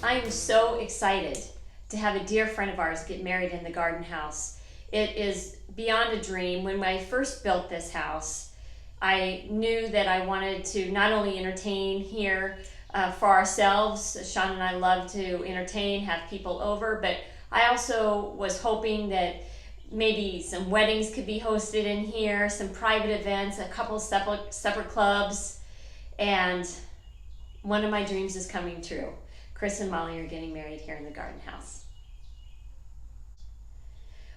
I am so excited to have a dear friend of ours get married in the garden house. It is beyond a dream. When I first built this house, I knew that I wanted to not only entertain here for ourselves. Sean and I love to entertain, have people over, but I also was hoping that maybe some weddings could be hosted in here, some private events, a couple separate clubs, and one of my dreams is coming true. Chris and Molly are getting married here in the garden house.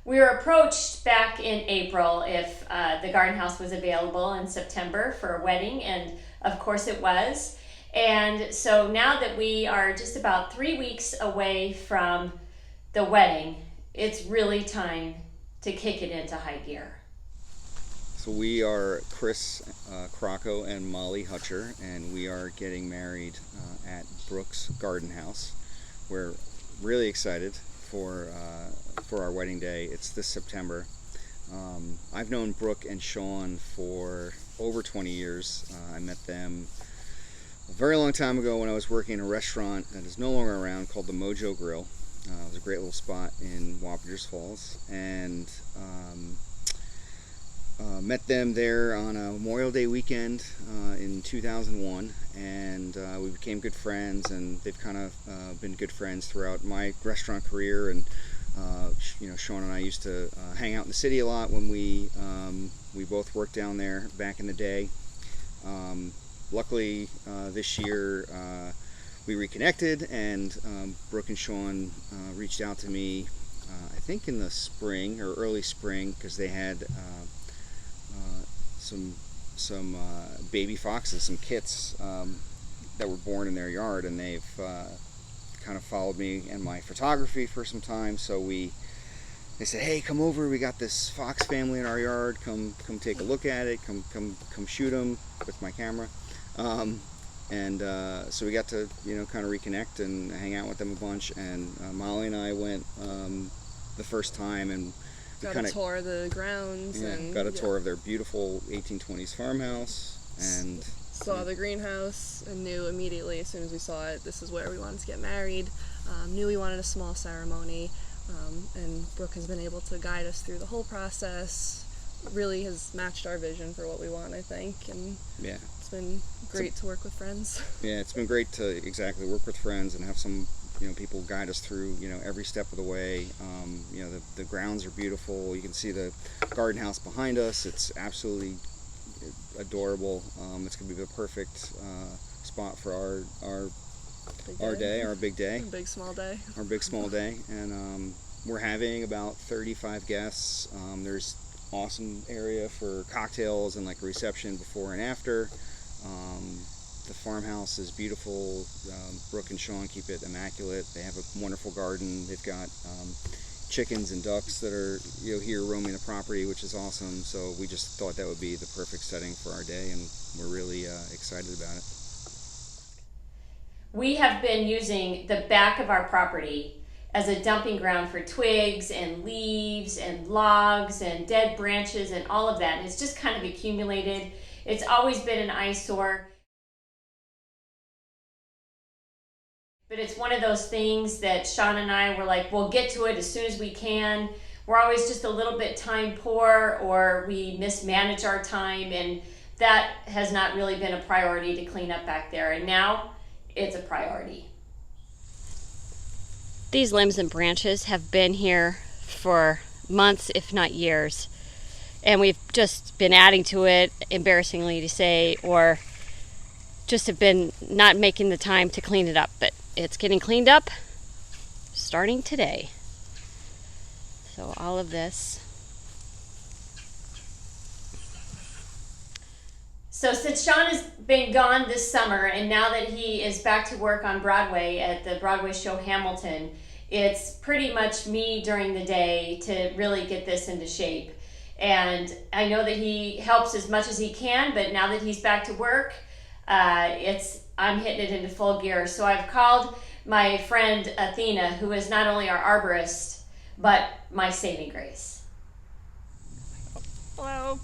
We were approached back in April if the garden house was available in September for a wedding, and of course it was. And so now that we are just about 3 weeks away from the wedding, it's really time to kick it into high gear. So we are Chris Crocco and Molly Hutcher, and we are getting married at Brooke's Garden House. We're really excited for our wedding day. It's this September. I've known Brooke and Sean for over 20 years. I met them a very long time ago when I was working in a restaurant that is no longer around called the Mojo Grill. It was a great little spot in Wappingers Falls, and met them there on a Memorial Day weekend in 2001, and we became good friends, and they've kind of been good friends throughout my restaurant career. And Sean and I used to hang out in the city a lot when we both worked down there back in the day. Luckily, this year we reconnected, and Brooke and Sean reached out to me, I think in the spring or early spring, because they had some baby foxes, some kits that were born in their yard, and they've kind of followed me and my photography for some time. So they said, "Hey, come over. We got this fox family in our yard. Come take a look at it. Come shoot them with my camera." So we got to kind of reconnect and hang out with them a bunch. And Molly and I went the first time, and got a tour of the grounds, and got a tour of their beautiful 1820s farmhouse, and saw the greenhouse, and knew immediately as soon as we saw it, this is where we wanted to get married. Knew we wanted a small ceremony, and Brooke has been able to guide us through the whole process. Really has matched our vision for what we want, I think, and yeah, it's been great to work with friends. Yeah, it's been great to work with friends and have some people guide us through every step of the way. The grounds are beautiful. You can see the garden house behind us. It's absolutely adorable. It's gonna be the perfect spot for our big day, big small day, our big small day. And we're having about 35 guests. There's awesome area for cocktails and like a reception before and after. The farmhouse is beautiful. Brooke and Sean keep it immaculate. They have a wonderful garden. They've got chickens and ducks that are here roaming the property, which is awesome. So we just thought that would be the perfect setting for our day, and we're really excited about it. We have been using the back of our property as a dumping ground for twigs and leaves and logs and dead branches and all of that. And it's just kind of accumulated. It's always been an eyesore. But it's one of those things that Sean and I were like, we'll get to it as soon as we can. We're always just a little bit time poor, or we mismanage our time, and that has not really been a priority to clean up back there. And now it's a priority. These limbs and branches have been here for months, if not years. And we've just been adding to it, embarrassingly to say, or just have been not making the time to clean it up. But it's getting cleaned up starting today. So all of this. So since Sean has been gone this summer, and now that he is back to work on Broadway at the Broadway show Hamilton, it's pretty much me during the day to really get this into shape. And I know that he helps as much as he can, but now that he's back to work, I'm hitting it into full gear. So I've called my friend Athena, who is not only our arborist, but my saving grace. Hello.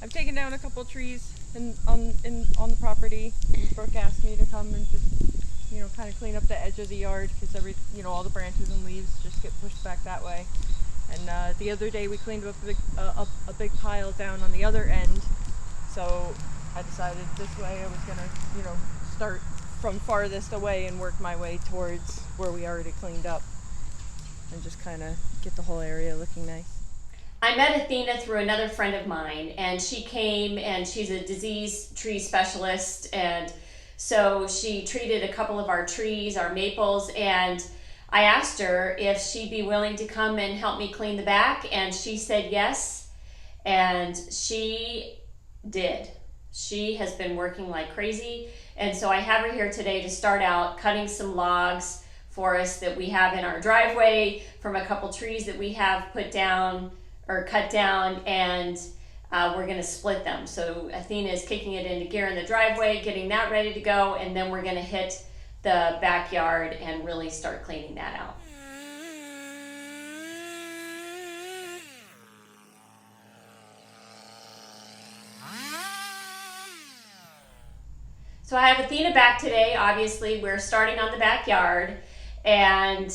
I've taken down a couple trees on the property, and Brooke asked me to come and just kind of clean up the edge of the yard because all the branches and leaves just get pushed back that way. And the other day we cleaned up a big pile down on the other end. So I decided this way I was gonna, start from farthest away and work my way towards where we already cleaned up and just kind of get the whole area looking nice. I met Athena through another friend of mine, and she came, and she's a disease tree specialist, and so she treated a couple of our trees, our maples, and I asked her if she'd be willing to come and help me clean the back, and she said yes, and she did. She has been working like crazy, and so I have her here today to start out cutting some logs for us that we have in our driveway from a couple trees that we have put down or cut down, and we're gonna split them. So Athena is kicking it into gear in the driveway, getting that ready to go, and then we're gonna hit the backyard and really start cleaning that out. So I have Athena back today. Obviously, we're starting on the backyard, and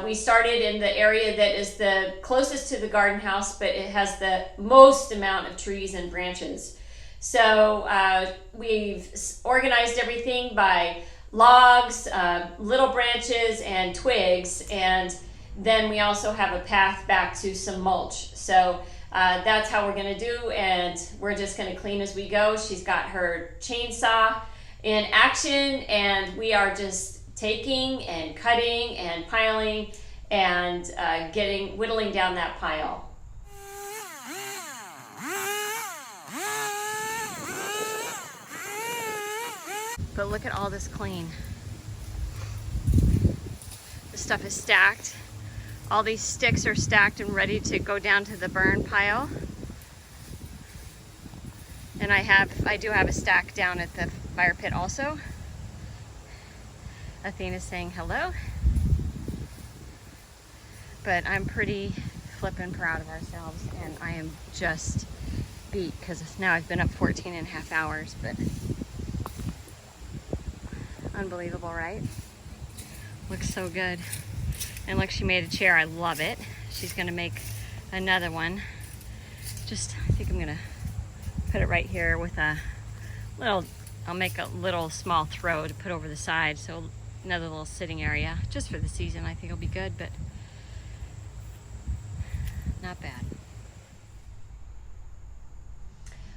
we started in the area that is the closest to the garden house, but it has the most amount of trees and branches. So we've organized everything by logs, little branches, and twigs, and then we also have a path back to some mulch. So that's how we're gonna do, and we're just gonna clean as we go. She's got her chainsaw in action, and we are just taking and cutting and piling and whittling down that pile. But look at all this clean. This stuff is stacked. All these sticks are stacked and ready to go down to the burn pile. And I do have a stack down at the fire pit also. Athena's saying hello. But I'm pretty flippin' proud of ourselves, and I am just beat because now I've been up 14 and a half hours, but unbelievable, right? Looks so good. And look, she made a chair. I love it. She's gonna make another one. I think I'm gonna put it right here with I'll make a little small throw to put over the side, so another little sitting area just for the season. I think it'll be good, but not bad.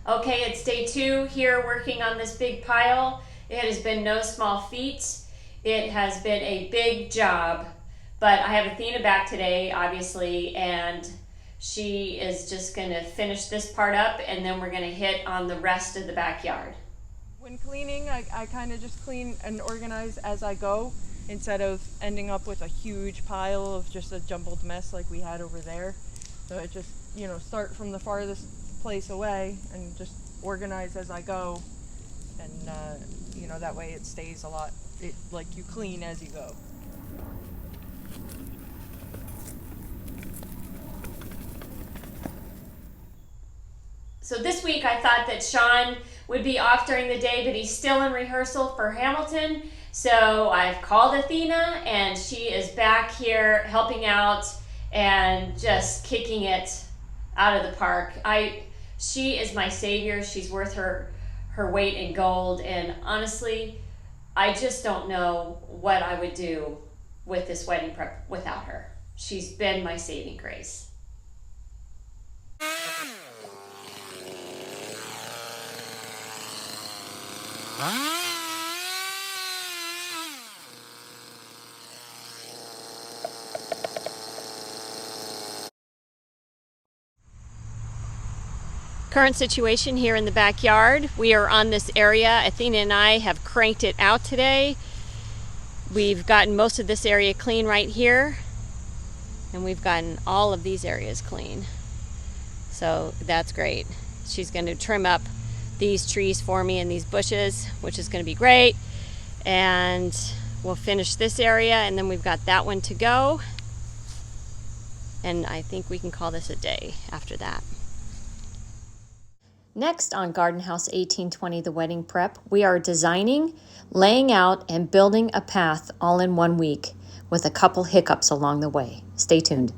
Okay, it's day 2 here working on this big pile. It has been no small feat. It has been a big job, but I have Athena back today, obviously, and she is just gonna finish this part up, and then we're gonna hit on the rest of the backyard. When cleaning, I kind of just clean and organize as I go instead of ending up with a huge pile of just a jumbled mess like we had over there. So I just, start from the farthest place away and just organize as I go, and that way it stays like you clean as you go. So this week I thought that Sean would be off during the day, but he's still in rehearsal for Hamilton. So I've called Athena, and she is back here helping out and just kicking it out of the park. She is my savior. She's worth her weight in gold, and honestly, I just don't know what I would do with this wedding prep without her. She's been my saving grace. Current situation here in the backyard. We are on this area. Athena and I have cranked it out today. We've gotten most of this area clean right here, and we've gotten all of these areas clean. So that's great. She's going to trim up these trees for me and these bushes, which is going to be great. And we'll finish this area, and then we've got that one to go. And I think we can call this a day after that. Next on Garden House 1820, The Wedding Prep, we are designing, laying out, and building a path all in 1 week with a couple hiccups along the way. Stay tuned.